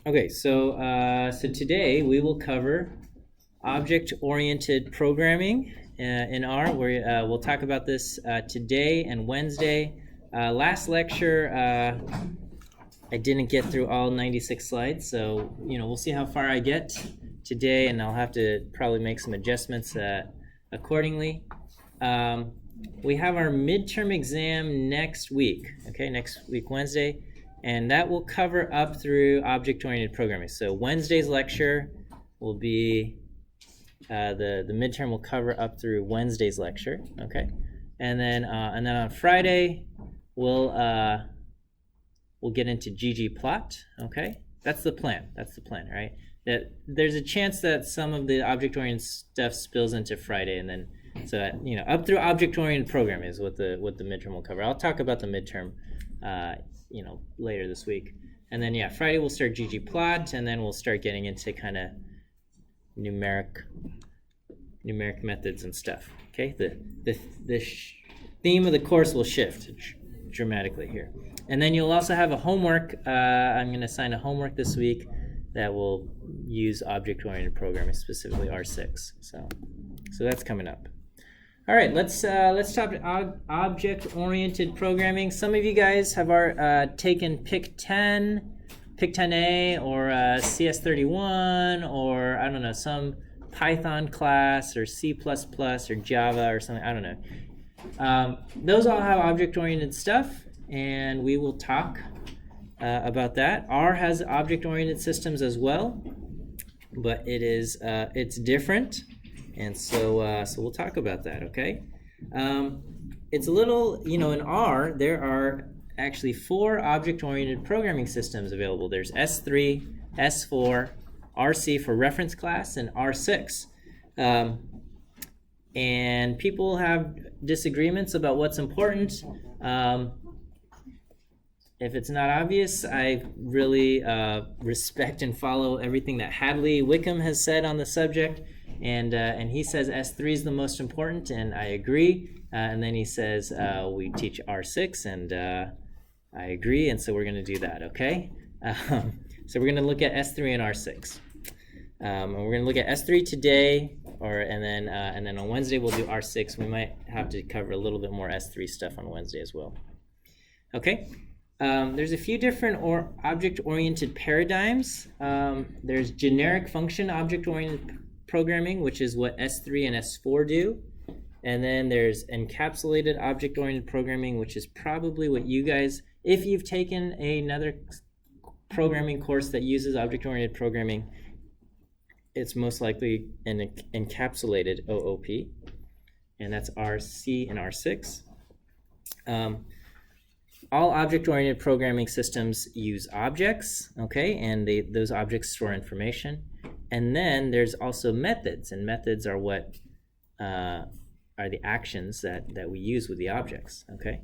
Okay, so today we will cover object-oriented programming in R. We'll talk about this today and Wednesday. Last lecture, I didn't get through all 96 slides, so we'll see how far I get today, and I'll have to probably make some adjustments accordingly. We have our midterm exam next week. Okay, next week Wednesday. And that will cover up through object-oriented programming. So Wednesday's lecture will be, the midterm will cover up through Wednesday's lecture, okay? And then on Friday, we'll get into ggplot, okay? That's the plan, right? That there's a chance that some of the object-oriented stuff spills into Friday, and then, so that, up through object-oriented programming is what the midterm will cover. I'll talk about the midterm later this week. And then Friday we'll start ggplot, and then we'll start getting into kind of numeric methods and stuff. Okay, the theme of the course will shift dramatically here. And then you'll also have a homework. I'm going to assign a homework this week that will use object-oriented programming, specifically R6. So that's coming up. All right, let's talk object-oriented programming. Some of you guys have taken Pick 10A, or CS31, or I don't know, some Python class, or C++, or Java, or something. I don't know. Those all have object-oriented stuff, and we will talk about that. R has object-oriented systems as well, but it's different. And so we'll talk about that, okay? It's a little, in R, there are actually 4 object-oriented programming systems available. There's S3, S4, RC for reference class, and R6. And people have disagreements about what's important. If it's not obvious, I really respect and follow everything that Hadley Wickham has said on the subject. And he says S3 is the most important, and I agree. And then he says we teach R6, and I agree, and so we're going to do that, okay? So we're going to look at S3 and R6. And we're going to look at S3 today, and then on Wednesday we'll do R6. We might have to cover a little bit more S3 stuff on Wednesday as well. Okay? There's a few different object-oriented paradigms. There's generic function object-oriented programming, which is what S3 and S4 do. And then there's encapsulated object-oriented programming, which is probably what you guys, if you've taken another programming course that uses object-oriented programming, it's most likely an encapsulated OOP, and that's RC and R6. All object-oriented programming systems use objects, okay, and those objects store information. And then there's also methods, and methods are what are the actions that we use with the objects, okay?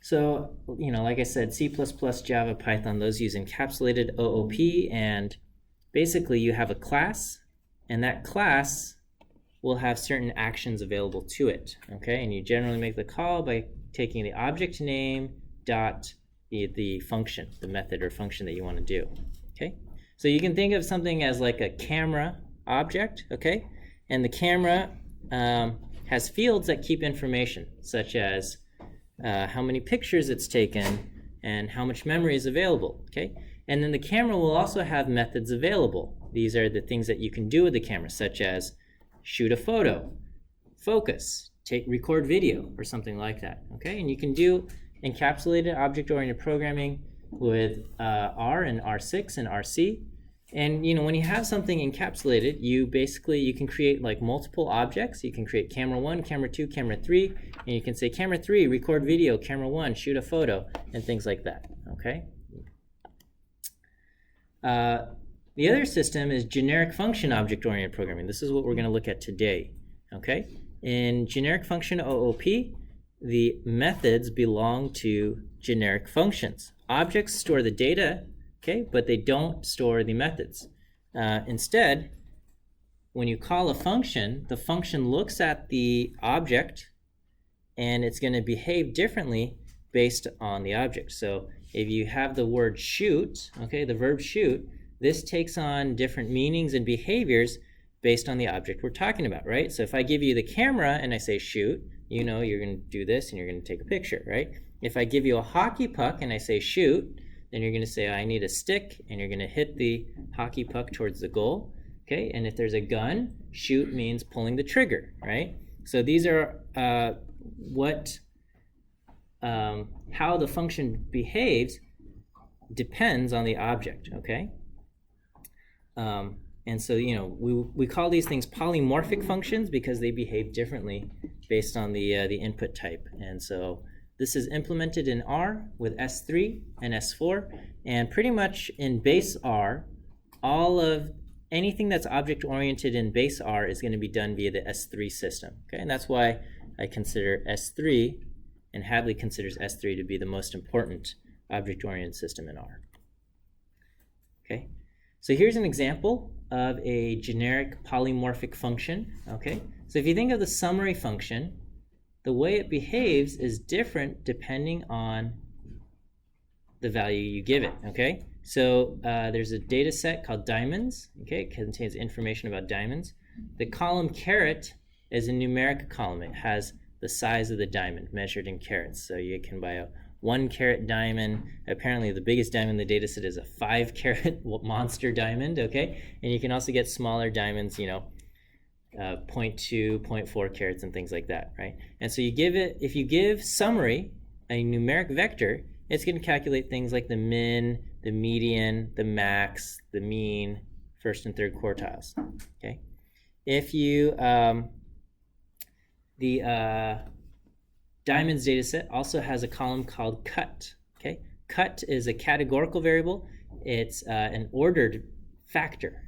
So, like I said, C++, Java, Python, those use encapsulated OOP, and basically you have a class, and that class will have certain actions available to it, okay? And you generally make the call by taking the object name dot the function, the method or function that you want to do, okay? So you can think of something as like a camera object, okay? And the camera has fields that keep information, such as how many pictures it's taken and how much memory is available, okay? And then the camera will also have methods available. These are the things that you can do with the camera, such as shoot a photo, focus, record video, or something like that, okay? And you can do encapsulated object-oriented programming with R and R6 and RC. And when you have something encapsulated, you can create like multiple objects. You can create camera 1, camera 2, camera 3, and you can say camera 3, record video, camera 1, shoot a photo, and things like that, okay? The other system is generic function object-oriented programming. This is what we're going to look at today, okay? In generic function OOP, the methods belong to generic functions. Objects store the data, okay, but they don't store the methods. Instead, when you call a function, the function looks at the object and it's going to behave differently based on the object. So if you have the word shoot, okay, the verb shoot, this takes on different meanings and behaviors based on the object we're talking about, right? So if I give you the camera and I say shoot, you know you're going to do this and you're going to take a picture, right? If I give you a hockey puck and I say shoot, then you're going to say I need a stick and you're going to hit the hockey puck towards the goal, okay? And if there's a gun, shoot means pulling the trigger, right? So these are how the function behaves depends on the object, okay? And so, you know, we call these things polymorphic functions because they behave differently based on the input type. And so this is implemented in R with S3 and S4, and pretty much in base R, all of anything that's object-oriented in base R is going to be done via the S3 system. Okay, and that's why I consider S3, and Hadley considers S3 to be the most important object-oriented system in R. Okay, so here's an example of a generic polymorphic function. Okay, so if you think of the summary function, the way it behaves is different depending on the value you give it. Okay, so there's a data set called diamonds. Okay, it contains information about diamonds. The column carat is a numeric column. It has the size of the diamond measured in carats. So you can buy a 1 carat diamond. Apparently the biggest diamond in the data set is a 5 carat monster diamond, okay? And you can also get smaller diamonds, you know, 0.2, 0.4 carats and things like that, right? And so you give it, if you give summary a numeric vector, it's going to calculate things like the min, the median, the max, the mean, first and third quartiles, okay? If you, diamonds data set also has a column called cut. Okay, cut is a categorical variable. It's an ordered factor.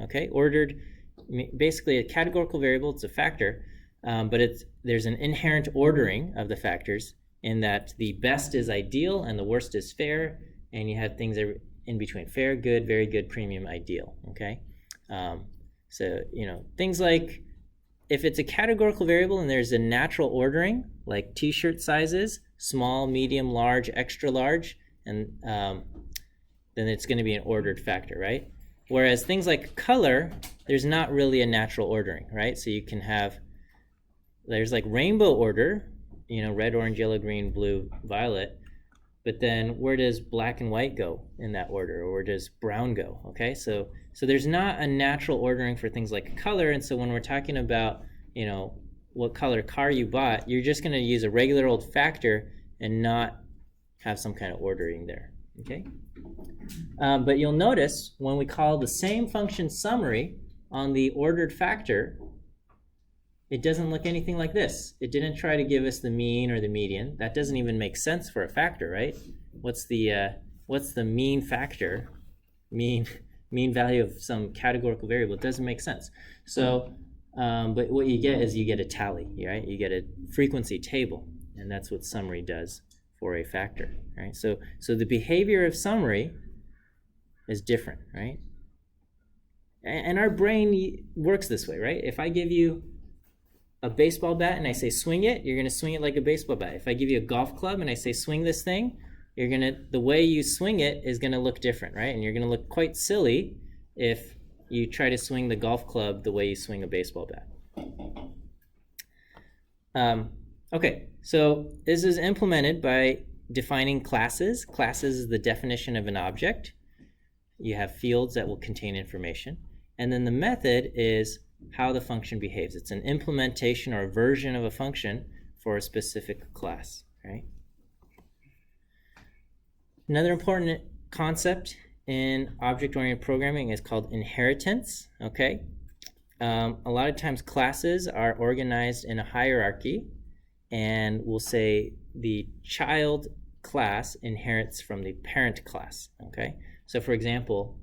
Okay, ordered, basically a categorical variable. It's a factor, but there's an inherent ordering of the factors in that the best is ideal and the worst is fair, and you have things in between: fair, good, very good, premium, ideal. Okay, so you know things like, if it's a categorical variable and there's a natural ordering, like t-shirt sizes, small, medium, large, extra large, and then it's going to be an ordered factor, right? Whereas things like color, there's not really a natural ordering, right? So you can have, there's like rainbow order, you know, red, orange, yellow, green, blue, violet, but then where does black and white go in that order, or where does brown go? Okay, so there's not a natural ordering for things like color, and so when we're talking about, you know, what color car you bought, you're just going to use a regular old factor and not have some kind of ordering there. Okay, but you'll notice when we call the same function summary on the ordered factor, it doesn't look anything like this. It didn't try to give us the mean or the median. That doesn't even make sense for a factor, right? What's the mean factor? Mean value of some categorical variable. It doesn't make sense. So, but what you get is you get a tally, right? You get a frequency table, and that's what summary does for a factor, right? So the behavior of summary is different, right? And our brain works this way, right? If I give you a baseball bat and I say swing it, you're going to swing it like a baseball bat. If I give you a golf club and I say swing this thing, the way you swing it is going to look different, right? And you're going to look quite silly if you try to swing the golf club the way you swing a baseball bat. Okay, so this is implemented by defining classes. Classes is the definition of an object. You have fields that will contain information. And then the method is how the function behaves. It's an implementation or a version of a function for a specific class, right? Another important concept in object-oriented programming is called inheritance, okay? A lot of times classes are organized in a hierarchy, and we'll say the child class inherits from the parent class, okay? So for example,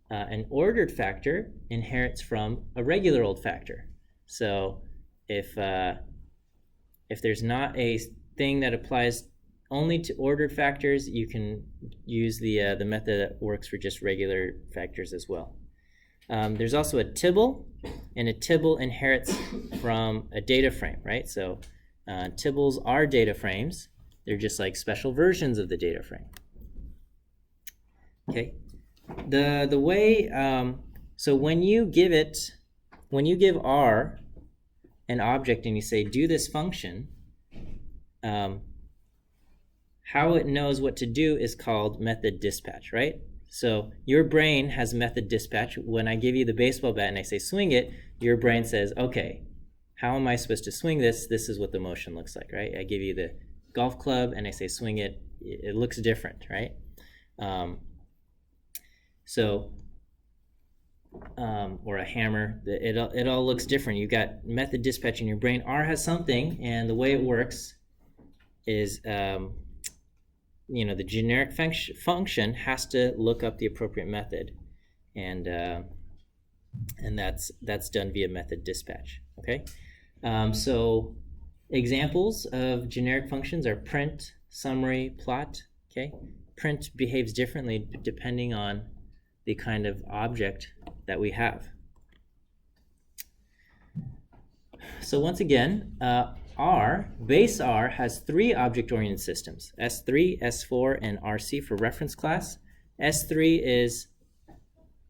an ordered factor inherits from a regular old factor. So if there's not a thing that applies only to ordered factors, you can use the method that works for just regular factors as well. There's also a tibble, and a tibble inherits from a data frame, right? So tibbles are data frames. They're just like special versions of the data frame. Okay. The way so when you give R an object and you say do this function, how it knows what to do is called method dispatch, right? So your brain has method dispatch. When I give you the baseball bat and I say swing it, your brain says, okay, how am I supposed to swing this? This is what the motion looks like, right? I give you the golf club and I say swing it. It looks different, right? Or a hammer, it all looks different. You've got method dispatch in your brain. R has something, and the way it works is, the generic function has to look up the appropriate method, and that's done via method dispatch. Okay, so examples of generic functions are print, summary, plot. Okay, print behaves differently depending on the kind of object that we have. So once again, base R has 3 object-oriented systems: S3, S4, and RC for reference class. S3 is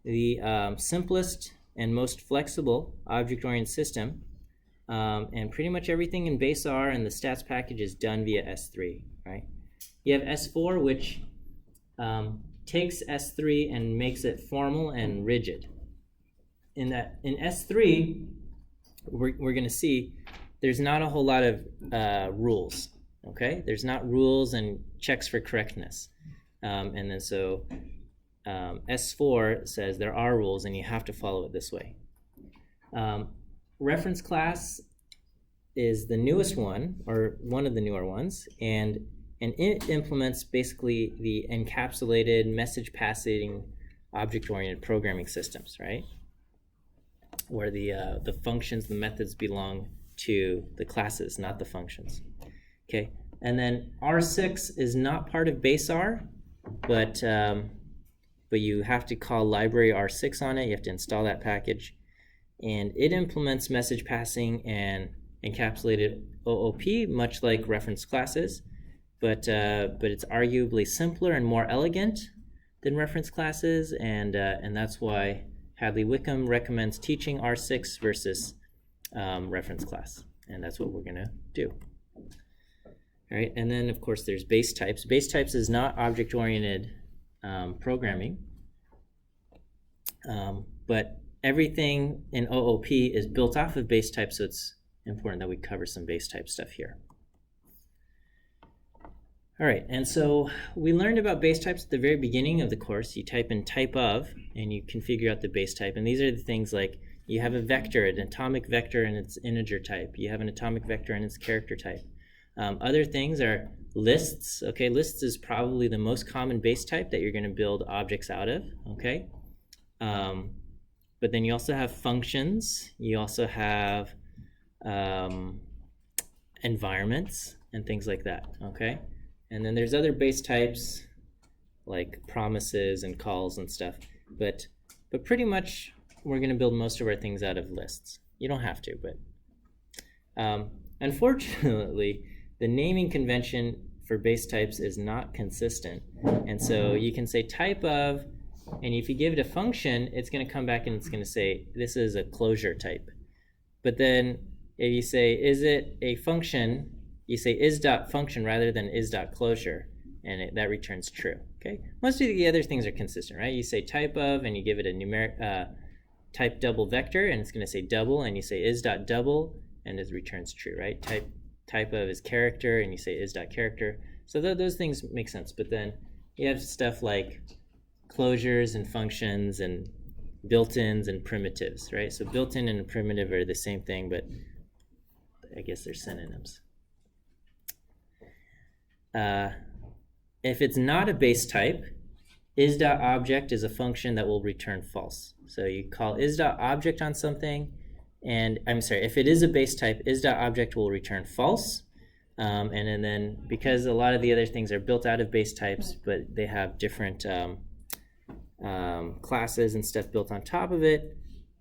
the simplest and most flexible object-oriented system, and pretty much everything in base R and the stats package is done via S3, right? You have S4, which takes S3 and makes it formal and rigid. In S3, we're going to see there's not a whole lot of rules. Okay, there's not rules and checks for correctness, and then so S4 says there are rules and you have to follow it this way. Reference class is the newest one, or one of the newer ones, and it implements basically the encapsulated message passing object-oriented programming systems, right? Where the functions, the methods belong to the classes, not the functions. Okay, and then R6 is not part of base R, but you have to call library R6 on it. You have to install that package, and it implements message passing and encapsulated OOP, much like reference classes. But it's arguably simpler and more elegant than reference classes, and that's why Hadley Wickham recommends teaching R6 versus reference class, and that's what we're going to do. All right, and then of course there's base types. Base types is not object-oriented programming, but everything in OOP is built off of base types, so it's important that we cover some base type stuff here. All right, and so we learned about base types at the very beginning of the course. You type in type of, and you can figure out the base type. And these are the things like you have a vector, an atomic vector, and its integer type. You have an atomic vector and its character type. Other things are lists. Okay, lists is probably the most common base type that you're going to build objects out of. Okay, but then you also have functions. You also have environments and things like that. Okay. And then there's other base types like promises and calls and stuff, but pretty much we're going to build most of our things out of lists. You don't have to, but unfortunately, the naming convention for base types is not consistent. And so you can say type of, and if you give it a function, it's going to come back and it's going to say this is a closure type. But then if you say is it a function, you say is.function rather than is.closure, and that returns true. Okay, most of the other things are consistent, right? You say type of, and you give it a numeric type double vector, and it's going to say double, and you say is.double, and it returns true, right? Type of is character, and you say is.character. So those things make sense, but then you have stuff like closures and functions and built-ins and primitives, right? So built-in and a primitive are the same thing, but I guess they're synonyms. If it's not a base type, is.object is a function that will return false. So you call is.object on something, and if it is a base type, is.object will return false. And then because a lot of the other things are built out of base types, but they have different classes and stuff built on top of it,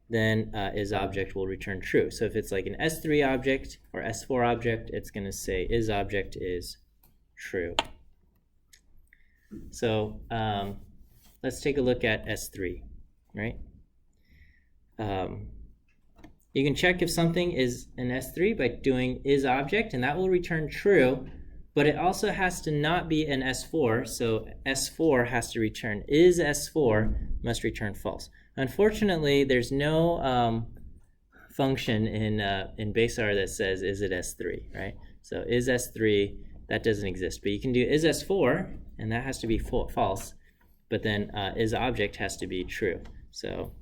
then is.object will return true. So if it's like an S3 object or S4 object, it's going to say is.object is true. So let's take a look at S3, right? You can check if something is an S3 by doing isObject, and that will return true, but it also has to not be an S4, so S4 has to return is S4, must return false. Unfortunately, there's no function in base R that says is it S3, right? So is S3, that doesn't exist, but you can do is S4, and that has to be false, but then isObject has to be true. So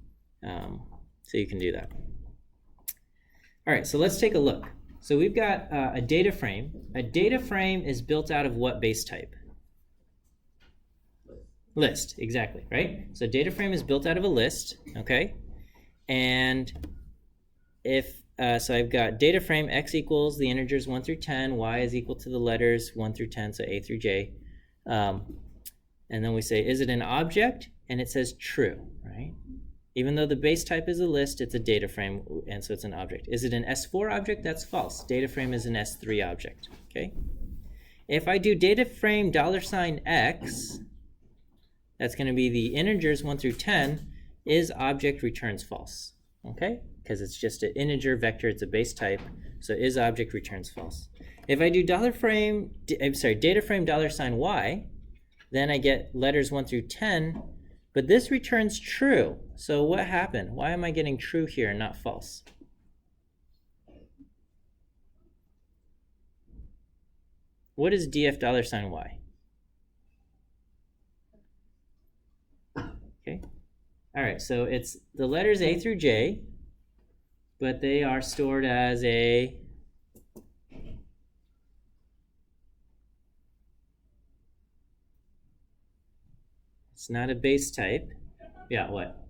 you can do that. All right, so let's take a look. So we've got a data frame. A data frame is built out of what base type? List, exactly, right? So data frame is built out of a list, okay? And if, so I've got data frame x equals the integers 1 through 10, y is equal to the letters 1 through 10, so a through j. And then we say, is it an object? And it says true, right? Even though the base type is a list, it's a data frame, and so it's an object. Is it an S4 object? That's false. Data frame is an S3 object, okay? If I do data frame $x, that's going to be the integers 1 through 10, is object returns false, okay? Because it's just an integer vector, it's a base type, so is object returns false. If I do data frame $y, then I get letters 1 through 10, but this returns true. So what happened? Why am I getting true here and not false? What is df $y? Okay. All right, so it's the letters A through J, but they are stored as a it's not a base type. Yeah, what?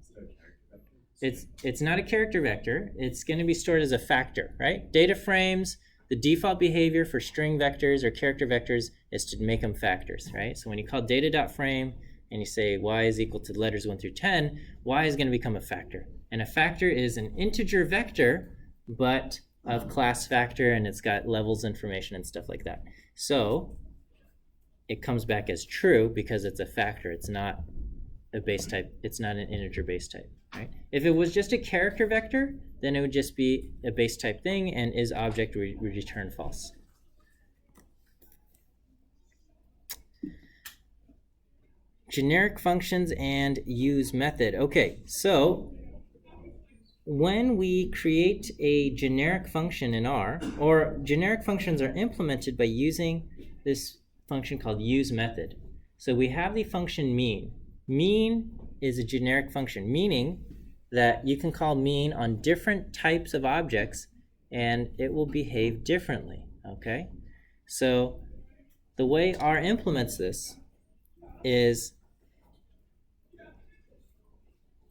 It's not a character vector. It's going to be stored as a factor, right? Data frames, the default behavior for string vectors or character vectors is to make them factors, right? So when you call data.frame and you say y is equal to the letters 1 through 10, y is going to become a factor. And a factor is an integer vector, but of class factor, and it's got levels information and stuff like that. So it comes back as true because it's a factor. It's not a base type. It's not an integer base type, right? If it was just a character vector, then it would just be a base type thing, and is object would return false. Generic functions and use method. Okay, so when we create a generic function in R, or generic functions are implemented by using this function called use method. So we have the function mean. Mean is a generic function, meaning that you can call mean on different types of objects and it will behave differently, okay? So the way R implements this is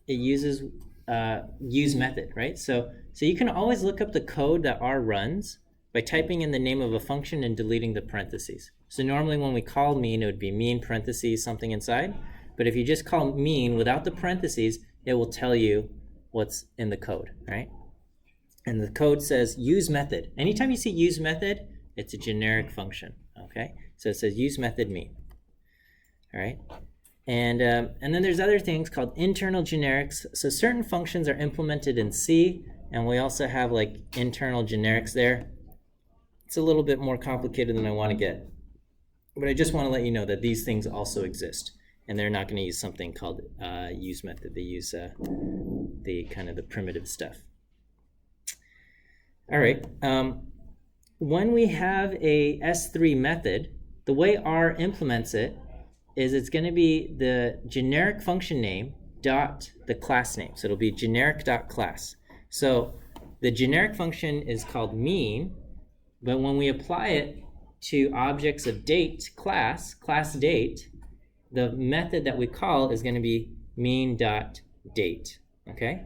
it uses use method, right? So you can always look up the code that R runs by typing in the name of a function and deleting the parentheses. So normally when we call mean, it would be mean parentheses something inside. But if you just call mean without the parentheses, it will tell you what's in the code, right? And the code says use method. Anytime you see use method, it's a generic function, okay? So it says use method mean, all right? And then there's other things called internal generics. So certain functions are implemented in C, and we also have like internal generics there. It's a little bit more complicated than I want to get. But I just want to let you know that these things also exist. And they're not going to use something called use method. They use the kind of the primitive stuff. All right. When we have a S3 method, the way R implements it is it's going to be the generic function name dot the class name. So it'll be generic.class. So the generic function is called mean, but when we apply it to objects of date class date, the method that we call is going to be mean.date, okay?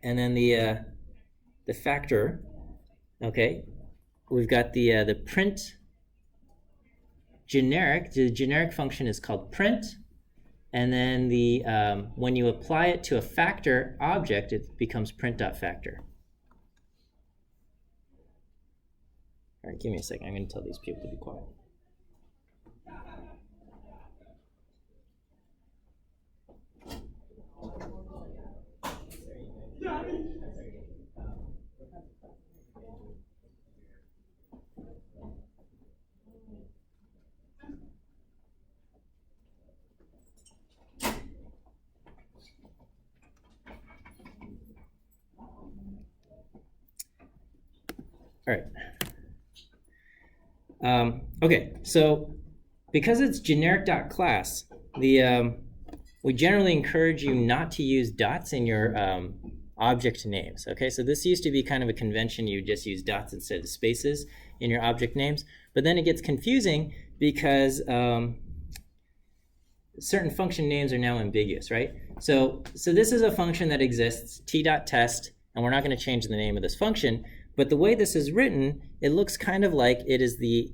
And then the factor, okay? We've got the print generic. The generic function is called print, and then the when you apply it to a factor object, it becomes print.factor. All right, give me a second. I'm going to tell these people to be quiet. All right. Okay, so because it's generic.class, we generally encourage you not to use dots in your object names. Okay, so this used to be kind of a convention. You just use dots instead of spaces in your object names, but then it gets confusing because certain function names are now ambiguous, right? So this is a function that exists, t.test, and we're not going to change the name of this function, but the way this is written, it looks kind of like it is the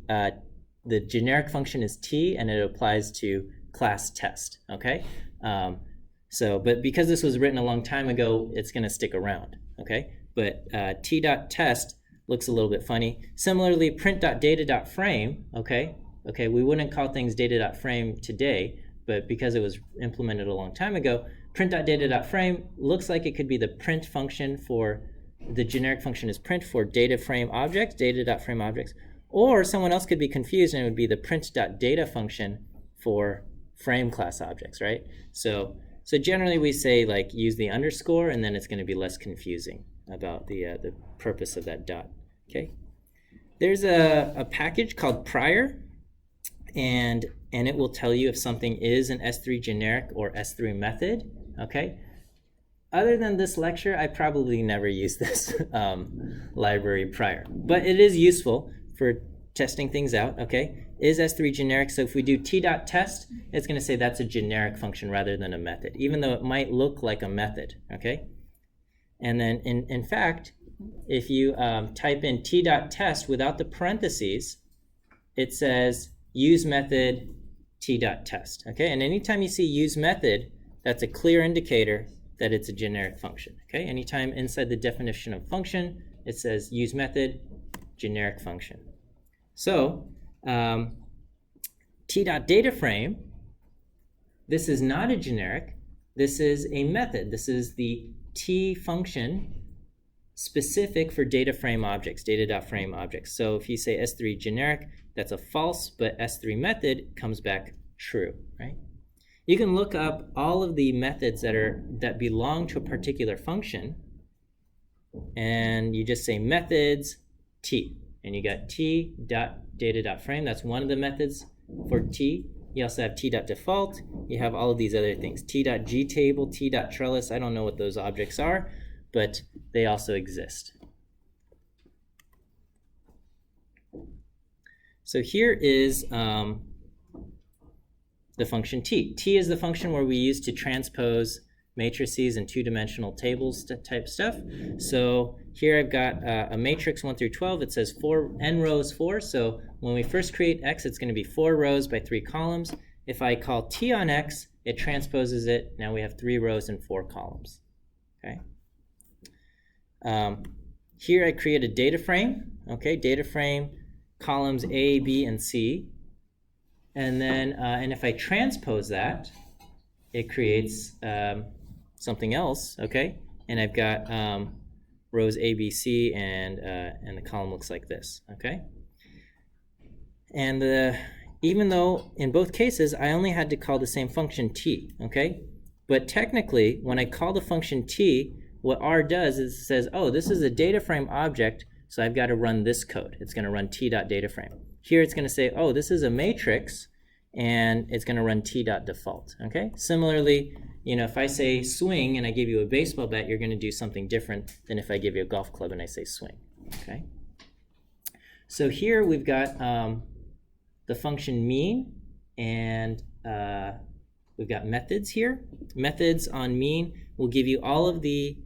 generic function is t, and it applies to class test, okay? But because this was written a long time ago, it's going to stick around, okay? But t.test looks a little bit funny. Similarly, print.data.frame, okay, we wouldn't call things data.frame today, but because it was implemented a long time ago, print.data.frame looks like it could be the print function for, the generic function is print for data frame objects, data.frame objects, or someone else could be confused and it would be the print.data function for frame class objects, right? So generally we say like use the underscore, and then it's going to be less confusing about the purpose of that dot, okay? There's a package called prior, and it will tell you if something is an S3 generic or S3 method, okay? Other than this lecture, I probably never use this library prior, but it is useful for testing things out, okay? Is S3 generic? So if we do t.test, it's going to say that's a generic function rather than a method, even though it might look like a method, okay? And then in fact, if you type in t.test without the parentheses, it says use method t.test, okay? And anytime you see use method, that's a clear indicator that it's a generic function, okay? Anytime inside the definition of function, it says use method, generic function. So t.dataframe, this is not a generic, this is a method. This is the t function specific for data frame objects, data.frame objects. So if you say S3 generic, that's a false, but S3 method comes back true, right? You can look up all of the methods that belong to a particular function, and you just say methods t, and you got t.data.frame. That's one of the methods for t. You also have t.default. You have all of these other things, t.gtable, t.trellis. I don't know what those objects are, but they also exist. So here is the function t. T is the function where we use to transpose matrices and two-dimensional tables type stuff. So here I've got a matrix 1 through 12. It says n rows 4. So when we first create x, it's going to be 4 rows by 3 columns. If I call t on x, it transposes it. Now we have 3 rows and 4 columns. Okay. Here I create a data frame. Okay, data frame columns A, B, and C. And then, and if I transpose that, it creates something else, okay? And I've got rows A, B, C, and the column looks like this, okay? And even though in both cases I only had to call the same function t, okay? But technically, when I call the function t, what R does is it says, oh, this is a data frame object, so I've got to run this code. It's going to run t.dataframe. Here it's going to say, oh, this is a matrix, and it's going to run t.default, okay? Similarly, you know, if I say swing and I give you a baseball bat, you're going to do something different than if I give you a golf club and I say swing, okay? So here we've got the function mean, and we've got methods here. Methods on mean will give you all of the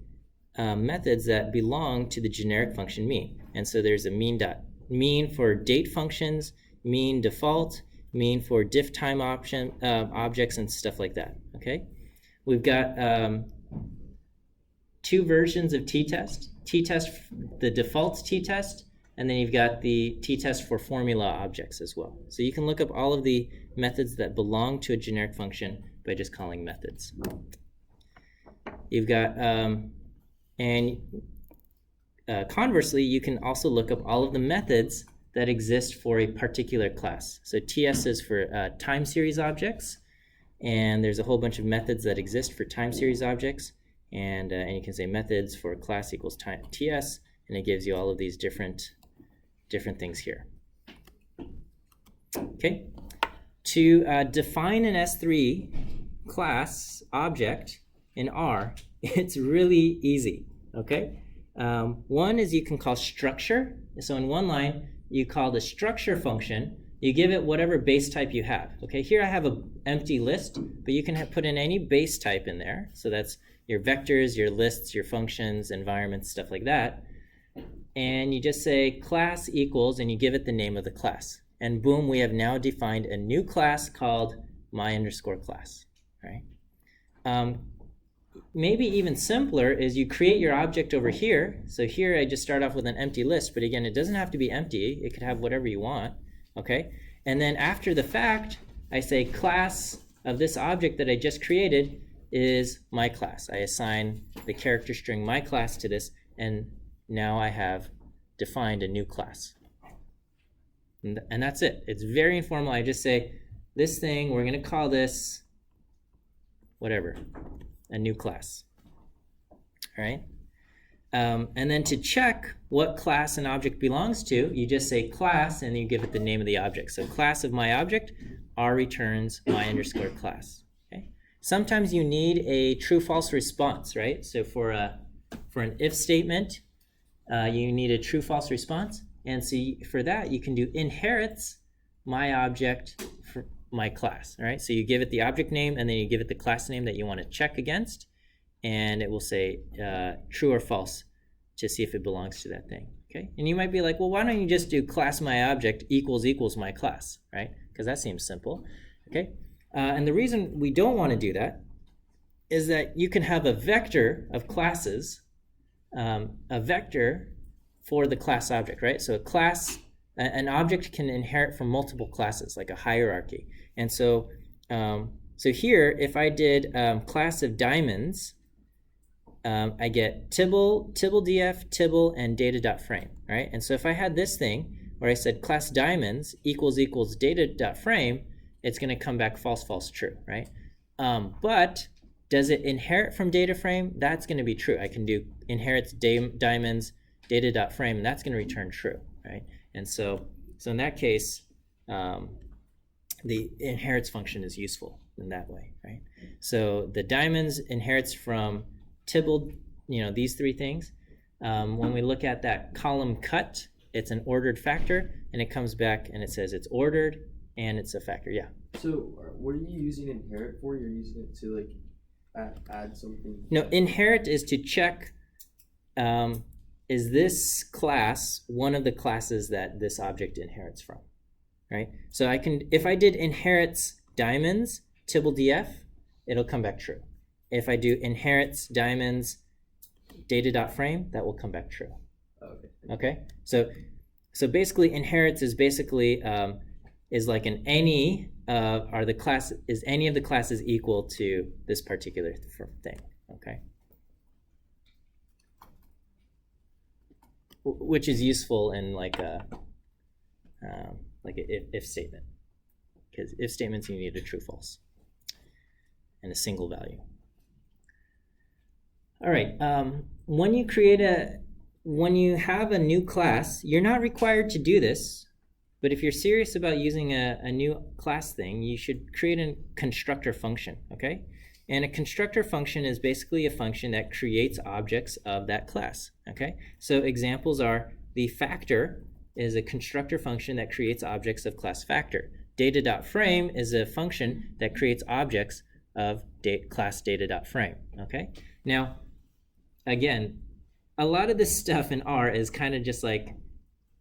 methods that belong to the generic function mean. And so there's a mean for date functions, mean default, mean for diff time objects and stuff like that, okay? We've got 2 versions of t-test. T-test, the default t-test, and then you've got the t-test for formula objects as well. So you can look up all of the methods that belong to a generic function by just calling methods. You've got, conversely, you can also look up all of the methods that exist for a particular class. So TS is for time series objects, and there's a whole bunch of methods that exist for time series objects, and you can say methods for class equals time TS, and it gives you all of these different different things here. Okay, to define an S3 class object in R, it's really easy, okay? One is you can call structure. So in one line, you call the structure function, you give it whatever base type you have. Okay, here I have an empty list, but you can put in any base type in there. So that's your vectors, your lists, your functions, environments, stuff like that. And you just say class equals, and you give it the name of the class. And boom, we have now defined a new class called my_class, right? Maybe even simpler is you create your object over here. So here I just start off with an empty list, but again, it doesn't have to be empty. It could have whatever you want, okay? And then after the fact, I say class of this object that I just created is my class. I assign the character string my class to this, and now I have defined a new class. And that's it. It's very informal. I just say this thing, we're going to call this whatever, a new class. All right? And then to check what class an object belongs to, you just say class, and you give it the name of the object. So class of my object, R returns my_class. Okay? Sometimes you need a true-false response, right? So for an if statement, you need a true-false response. And so for that, you can do inherits my object for my class. All right? So you give it the object name, and then you give it the class name that you want to check against, and it will say true or false to see if it belongs to that thing. Okay? And you might be like, well, why don't you just do class my object equals my class, right? Because that seems simple. Okay? And the reason we don't want to do that is that you can have a vector of classes, a vector for the class object, right? So a class, an object can inherit from multiple classes, like a hierarchy. And so, so here, if I did class of diamonds, I get Tibble, TibbleDF, Tibble, and data.frame, right? And so if I had this thing where I said class diamonds equals data.frame, it's going to come back false, false, true, right? But does it inherit from data frame? That's going to be true. I can do inherits diamonds, data.frame, and that's going to return true, right? And so in that case, the inherits function is useful in that way, right? So the diamonds inherits from Tibble, these three things. When we look at that column cut, it's an ordered factor, and it comes back and it says it's ordered and it's a factor. Yeah. So what are you using inherit for? You're using it to like add something? No, inherit is to check, is this class one of the classes that this object inherits from, right? So I can, if I did inherits diamonds, TibbleDF, it'll come back true. If I do inherits diamonds, data.frame, that will come back true. Okay. Okay, so basically inherits is basically is like an any are the class, is any of the classes equal to this particular thing, okay? Which is useful in like a if statement, because if statements you need a true false and a single value. All right, when you have a new class, you're not required to do this, but if you're serious about using a new class thing, you should create a constructor function, okay? And a constructor function is basically a function that creates objects of that class, okay? So examples are the factor is a constructor function that creates objects of class factor. Data.frame is a function that creates objects of class data.frame, okay? Now, again, a lot of this stuff in R is kind of just like,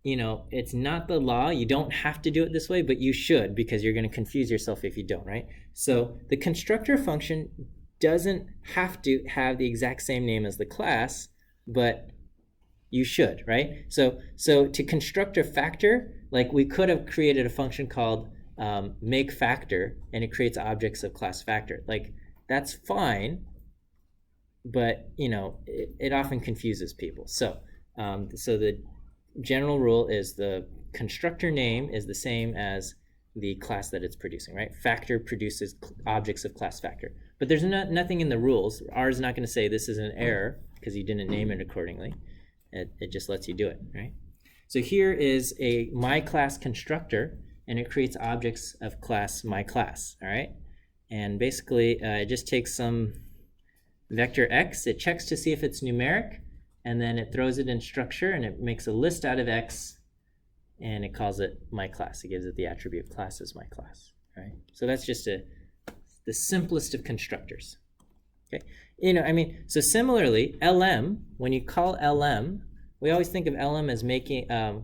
it's not the law. You don't have to do it this way, but you should, because you're going to confuse yourself if you don't, right? So the constructor function doesn't have to have the exact same name as the class, but you should, right? So to construct a factor, like we could have created a function called make factor, and it creates objects of class factor. Like, that's fine, but it often confuses people. So the general rule is the constructor name is the same as the class that it's producing, right? Factor produces objects of class factor. But there's nothing in the rules. R is not going to say this is an error because you didn't name it accordingly. It just lets you do it, right? So here is a myClass constructor, and it creates objects of class myClass, all right? And basically, it just takes some vector x, it checks to see if it's numeric, and then it throws it in structure, and it makes a list out of x, and it calls it myClass. It gives it the attribute class as myClass, right? So that's just the simplest of constructors, okay? So similarly, LM, when you call LM, we always think of LM as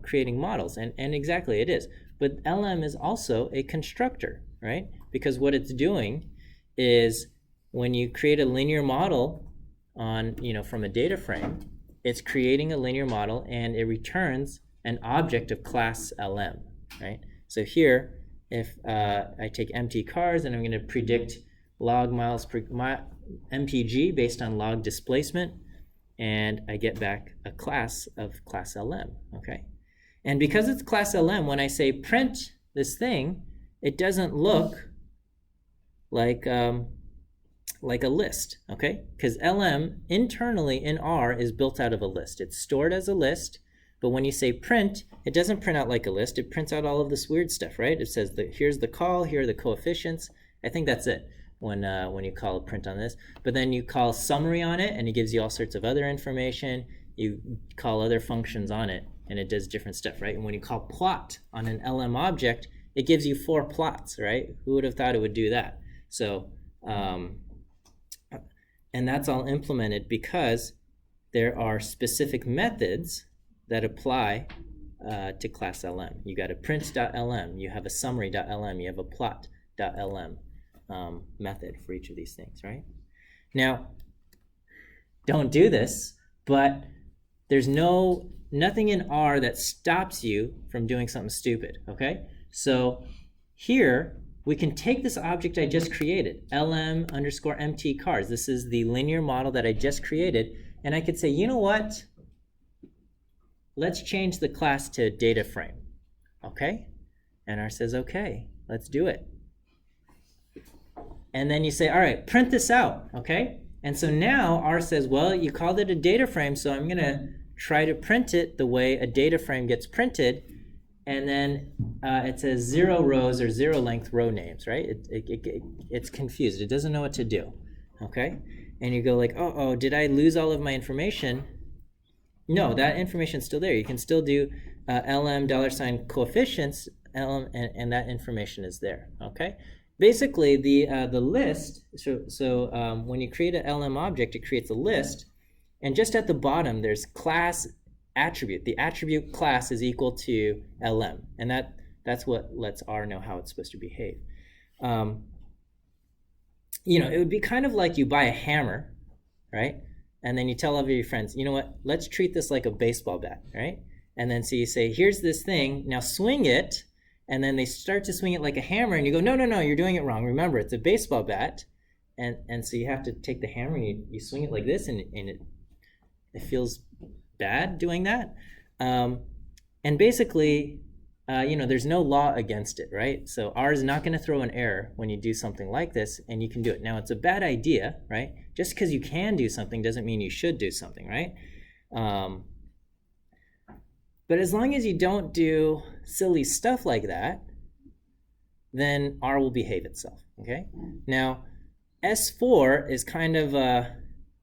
creating models, and exactly it is. But LM is also a constructor, right? Because what it's doing is when you create a linear model from a data frame, it's creating a linear model and it returns an object of class LM, right? So here, if I take empty cars and I'm going to predict log miles per MPG based on log displacement, and I get back a class of class LM, okay? And because it's class LM, when I say print this thing, it doesn't look like a list, okay? Because LM internally in R is built out of a list. It's stored as a list, but when you say print, it doesn't print out like a list. It prints out all of this weird stuff, right? It says that here's the call, here are the coefficients. I think that's it when you call a print on this. But then you call summary on it, and it gives you all sorts of other information. You call other functions on it, and it does different stuff, right? And when you call plot on an LM object, it gives you 4 plots, right? Who would have thought it would do that? So, and that's all implemented because there are specific methods that apply to class LM. You got a print.lm, you have a summary.lm, you have a plot.lm method for each of these things, right? Now, don't do this, but there's nothing in R that stops you from doing something stupid, okay? So here, we can take this object I just created, lm underscore mt cars. This is the linear model that I just created, and I could say, you know what? Let's change the class to data frame, okay? And R says, okay, let's do it. And then you say, all right, print this out, okay? And so now R says, well, you called it a data frame, so I'm gonna try to print it the way a data frame gets printed, and then it says 0 rows or 0 length row names, right? It's confused, it doesn't know what to do, okay? And you go like, oh, did I lose all of my information? No, that information's still there. You can still do lm $coefficients, and that information is there, okay? Basically, the list, so when you create an LM object, it creates a list, and just at the bottom, there's class attribute. The attribute class is equal to LM, and that's what lets R know how it's supposed to behave. It would be kind of like you buy a hammer, right? And then you tell all of your friends, you know what, let's treat this like a baseball bat, right? And then so you say, here's this thing, now swing it, and then they start to swing it like a hammer, and you go, no, you're doing it wrong. Remember, it's a baseball bat, and so you have to take the hammer and you swing it like this, and it feels bad doing that. And basically, there's no law against it, right? So R is not going to throw an error when you do something like this, and you can do it. Now, it's a bad idea, right? Just because you can do something doesn't mean you should do something, right? But as long as you don't do silly stuff like that, then R will behave itself, okay? Now, S4 is kind of,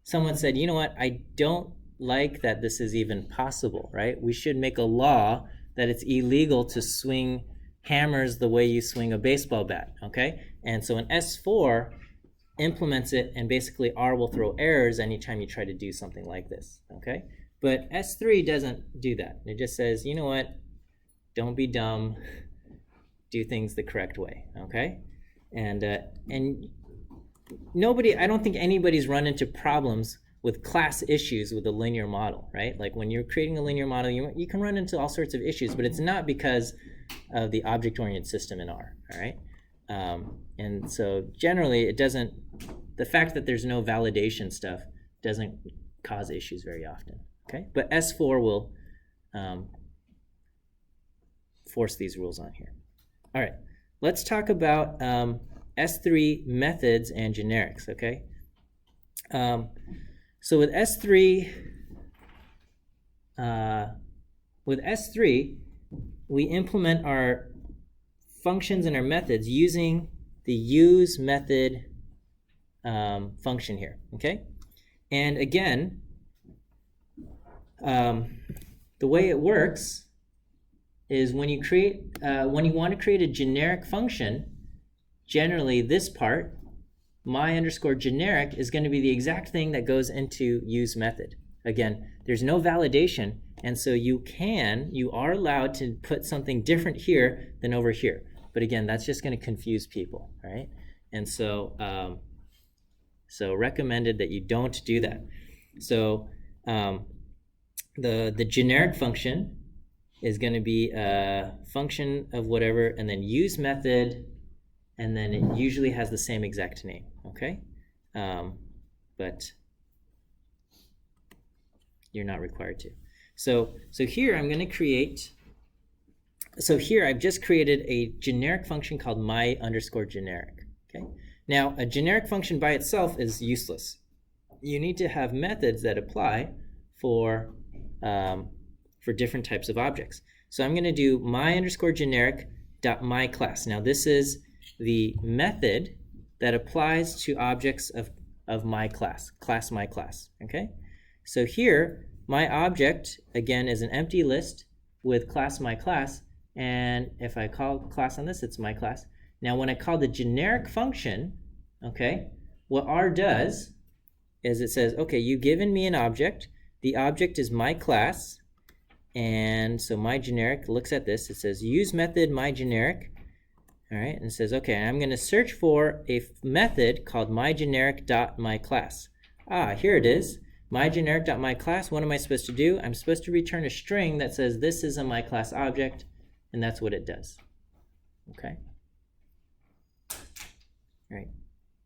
someone said, you know what, I don't like that this is even possible, right? We should make a law that it's illegal to swing hammers the way you swing a baseball bat, okay? And so an S4 implements it, and basically R will throw errors anytime you try to do something like this, okay? But S3 doesn't do that. It just says, you know what, don't be dumb, do things the correct way, okay? And nobody, I don't think anybody's run into problems with class issues with a linear model, right? Like when you're creating a linear model, you can run into all sorts of issues, but it's not because of the object-oriented system in R, all right? And so generally it doesn't, the fact that there's no validation stuff doesn't cause issues very often, okay? But S4 will force these rules on here. All right, let's talk about S3 methods and generics, okay? So with S3, with S3, we implement our functions and our methods using the use method function here, okay? And again, the way it works is when you want to create a generic function, generally this part, my underscore generic, is going to be the exact thing that goes into use method. Again, there's no validation, and so you are allowed to put something different here than over here. But again, that's just going to confuse people, right? And so, so recommended that you don't do that. So the generic function is going to be a function of whatever, and then use method, and then it usually has the same exact name, okay? But you're not required to. So here I'm going to create, so here I've just created a generic function called my underscore generic, okay? Now, a generic function by itself is useless. You need to have methods that apply for different types of objects. So I'm going to do my underscore generic dot my class. Now this is the method that applies to objects of my class my class, okay? So here, my object, again, is an empty list with class my class, and if I call class on this, it's my class. Now when I call the generic function, okay, what R does is it says, okay, you've given me an object, the object is my class, and so my generic looks at this, it says use method my generic, all right, and it says, okay, I'm going to search for a method called my generic dot my class. Ah, here it is, my generic dot my class. What am I supposed to do? I'm supposed to return a string that says this is a my class object, and that's what it does, okay? All right,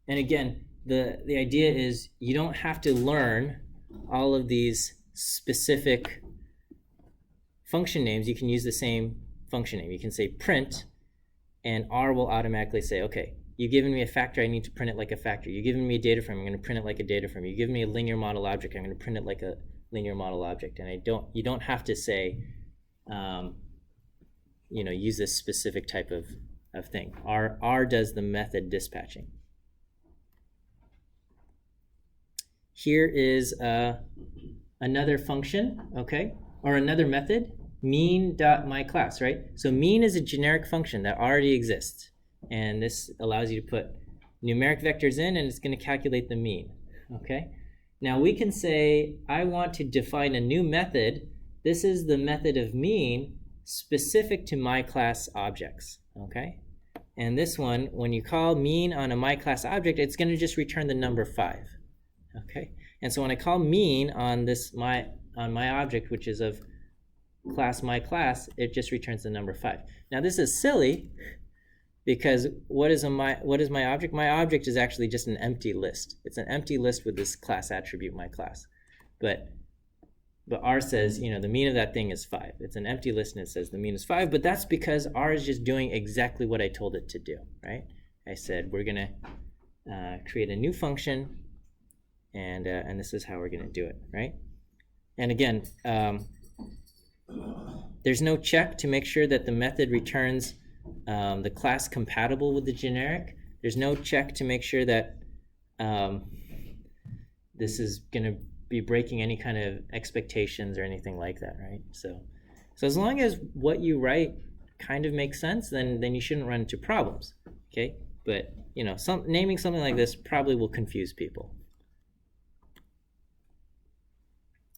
and again, the idea is you don't have to learn all of these specific function names. You can use the same function name. You can say print, and R will automatically say, okay, you've given me a factor, I need to print it like a factor. You've given me a data frame, I'm going to print it like a data frame. You've given me a linear model object, I'm going to print it like a linear model object. And you don't have to say, use this specific type of thing. R does the method dispatching. Here is another function, okay, or another method, mean.myClass, right? So mean is a generic function that already exists, and this allows you to put numeric vectors in, and it's going to calculate the mean, okay? Now we can say, I want to define a new method. This is the method of mean specific to my class objects, okay? And this one, when you call mean on a my class object, it's going to just return the number 5, okay? And so when I call mean on my object, which is of class my class, it just returns the number 5. Now this is silly because what is my object? My object is actually just an empty list. It's an empty list with this class attribute my class. But R says, the mean of that thing is 5. It's an empty list and it says the mean is 5, but that's because R is just doing exactly what I told it to do, right? I said we're going to create a new function, and this is how we're going to do it, right? And again, there's no check to make sure that the method returns the class compatible with the generic. There's no check to make sure that this is going to be breaking any kind of expectations or anything like that, right? So as long as what you write kind of makes sense, then you shouldn't run into problems, okay? But naming something like this probably will confuse people.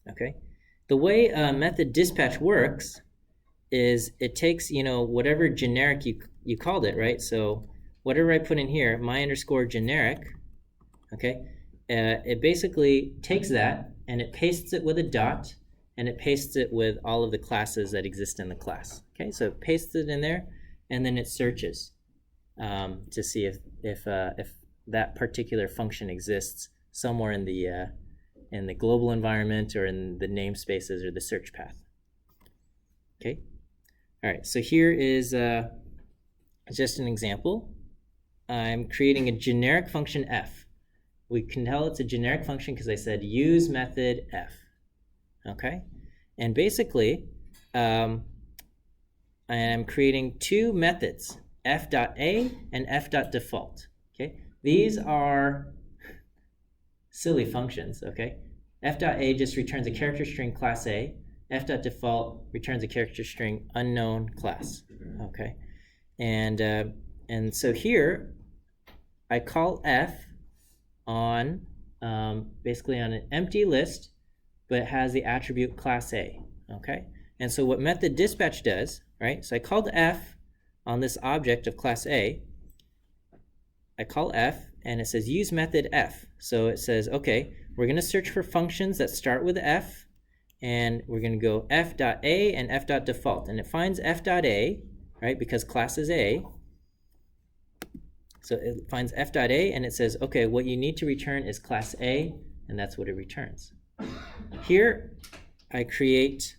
Okay, the way method dispatch works is it takes whatever generic you called it, right? So whatever I put in here, my underscore generic, okay, it basically takes that and it pastes it with a dot, and it pastes it with all of the classes that exist in the class. Okay, so it pastes it in there, and then it searches to see if that particular function exists somewhere in the global environment or in the namespaces or the search path. Okay, all right, so here is just an example. I'm creating a generic function f. We can tell it's a generic function because I said use method f. Okay, and basically and I'm creating two methods, f.a and f.default. Okay, these are silly functions. Okay, f.a just returns a character string class A. F.default returns a character string unknown class. Okay, and so here I call f on basically on an empty list, but it has the attribute class A. Okay, and so what method dispatch does, right? So I called f on this object of class A. I call f, and it says use method f. So it says, okay, we're going to search for functions that start with f, and we're going to go f.a and f.default, and it finds f.a, right, because class is A. So it finds f.a, and it says, okay, what you need to return is class A, and that's what it returns. Here, I create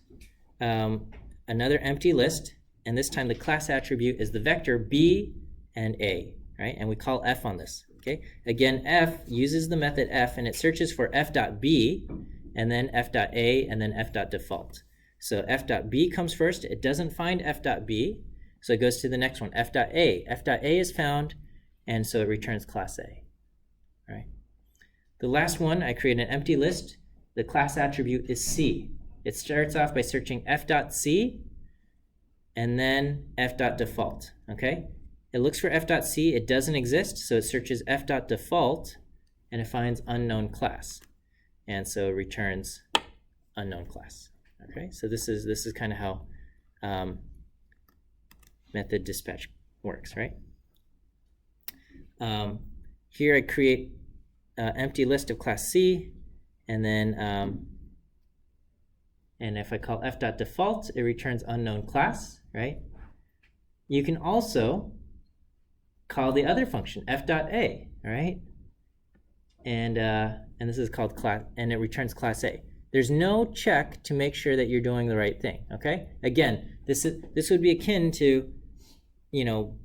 another empty list, and this time the class attribute is the vector b and a, right? And we call f on this, okay? Again, f uses the method f, and it searches for f.b, and then f.a, and then f.default. So f.b comes first. It doesn't find f.b, so it goes to the next one, f.a. f.a is found, and so it returns class A, right? The last one, I create an empty list. The class attribute is C. It starts off by searching f.c and then f.default, okay? It looks for f.c, it doesn't exist, so it searches f.default, and it finds unknown class. And so it returns unknown class, okay? So this is kind of how method dispatch works, right? Here I create an empty list of class C, and then and if I call f.default, it returns unknown class, right? You can also call the other function, f.a, right? And this is called class, and it returns class A. There's no check to make sure that you're doing the right thing, okay? Again, this would be akin to, you know,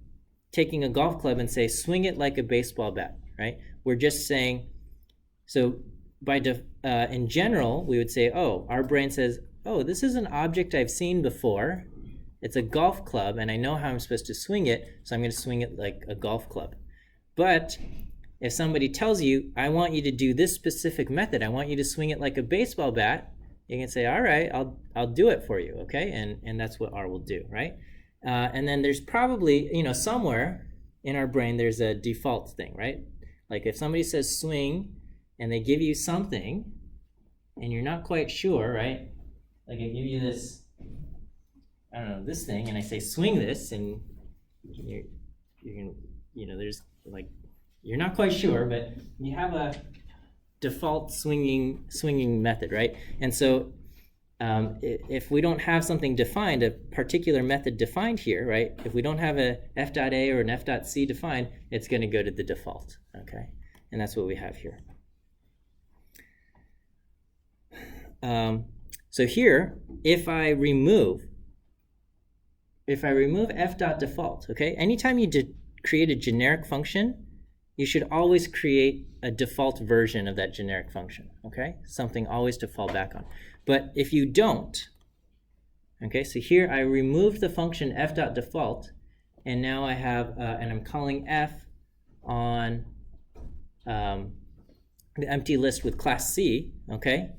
taking a golf club and say, swing it like a baseball bat, right? We're just saying, so in general, we would say, oh, our brain says, oh, this is an object I've seen before. It's a golf club, and I know how I'm supposed to swing it, so I'm going to swing it like a golf club. But if somebody tells you, I want you to do this specific method, I want you to swing it like a baseball bat, you can say, all right, I'll do it for you, okay? And that's what R will do, right? And then there's probably, you know, somewhere in our brain there's a default thing, right? Like if somebody says swing and they give you something and you're not quite sure, right? Like I give you this, I don't know, this thing, and I say swing this, and you're gonna, you know, there's like, you're not quite sure, but you have a default swinging method, right? And so if we don't have something defined, a particular method defined here, right? If we don't have a f.a or an f.c defined, it's going to go to the default, okay? And that's what we have here. So here, if I remove f.default, okay? Anytime you create a generic function, you should always create a default version of that generic function, okay? Something always to fall back on. But if you don't, okay, so here I removed the function f.default, and now I have, and I'm calling f on the empty list with class C, okay?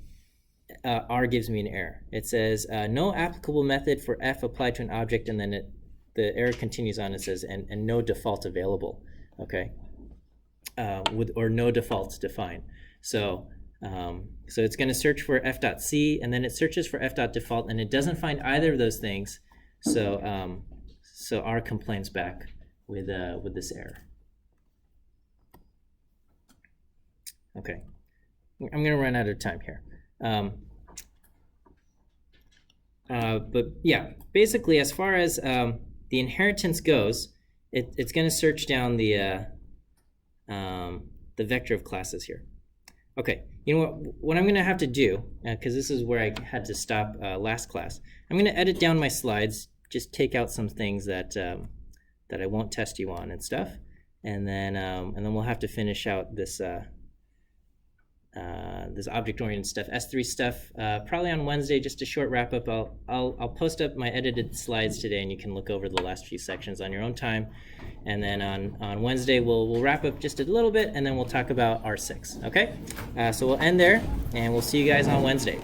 R gives me an error. It says, no applicable method for f applied to an object, and then the error continues on and says, and no default available, okay? Or no defaults defined. So it's going to search for f.c, and then it searches for f.default, and it doesn't find either of those things. So so R complains back with this error. Okay, I'm going to run out of time here. But yeah, basically, as far as the inheritance goes, it's going to search down the vector of classes here. Okay, you know what I'm going to have to do, because this is where I had to stop last class. I'm going to edit down my slides, just take out some things that that I won't test you on and stuff, and then we'll have to finish out this this object-oriented stuff, S3 stuff, probably on Wednesday. Just a short wrap-up. I'll post up my edited slides today, and you can look over the last few sections on your own time. And then on Wednesday, we'll wrap up just a little bit, and then we'll talk about R6. Okay? So we'll end there, and we'll see you guys on Wednesday.